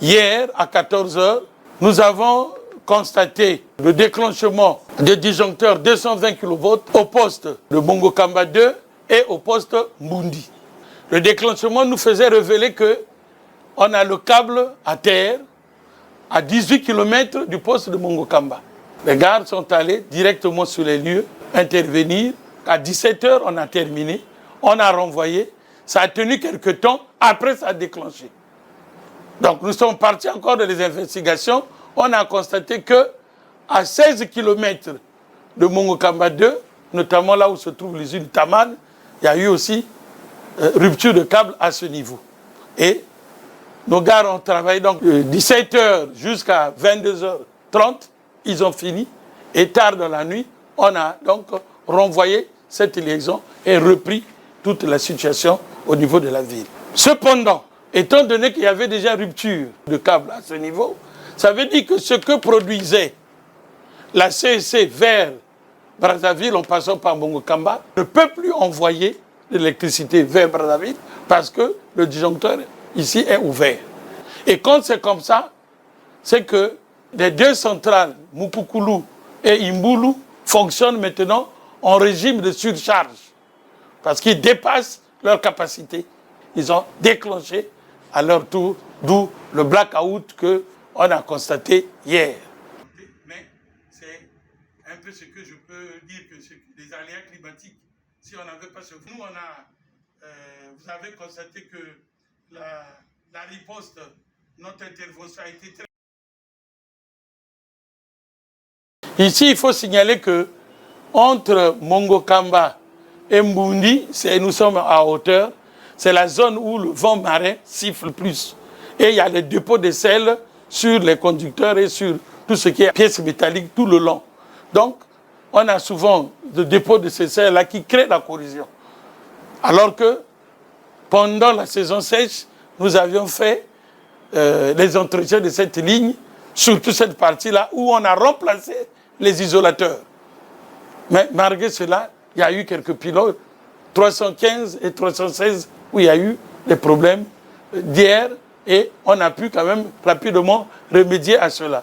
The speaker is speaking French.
Hier, à 14 h, nous avons constaté le déclenchement des disjoncteurs 220 kV au poste de Mongo Kamba 2 et au poste Mbundi. Le déclenchement nous faisait révéler qu'on a le câble à terre à 18 km du poste de Mongo Kamba. Les gardes sont allés directement sur les lieux, intervenir. À 17 h, on a terminé, on a renvoyé. Ça a tenu quelques temps, après ça a déclenché. Donc nous sommes partis encore dans les investigations. On a constaté qu'à 16 km de Mongo Kamba 2, notamment là où se trouvent les îles Taman, il y a eu aussi rupture de câble à ce niveau. Et nos gars ont travaillé donc de 17 h jusqu'à 22 h 30, ils ont fini. Et tard dans la nuit, on a donc renvoyé cette liaison et repris toute la situation au niveau de la ville. Cependant, étant donné qu'il y avait déjà rupture de câble à ce niveau, ça veut dire que ce que produisait la CEC vers Brazzaville en passant par Mongo Kamba ne peut plus envoyer l'électricité vers Brazzaville parce que le disjoncteur ici est ouvert. Et quand c'est comme ça, c'est que les deux centrales, Mukukulu et Imbulu, fonctionnent maintenant en régime de surcharge parce qu'ils dépassent leur capacité. Ils ont déclenché à leur tour, d'où le blackout qu'on a constaté hier. Mais c'est un peu ce que je peux dire que les aléas climatiques, si on n'avait pas ce... Nous, vous avez constaté que la riposte, notre intervention a été très... Ici, il faut signaler que entre Mongo Kamba et Mbundi, nous sommes à hauteur, c'est la zone où le vent marin siffle plus. Et il y a les dépôts de sel sur les conducteurs et sur tout ce qui est pièces métalliques tout le long. Donc, on a souvent des dépôts de ces sels-là qui créent la corrosion. Alors que pendant la saison sèche, nous avions fait les entretiens de cette ligne, surtout cette partie-là, où on a remplacé les isolateurs. Mais malgré cela, il y a eu quelques pilotes, 315 et 316, où il y a eu des problèmes d'hier et on a pu quand même rapidement remédier à cela.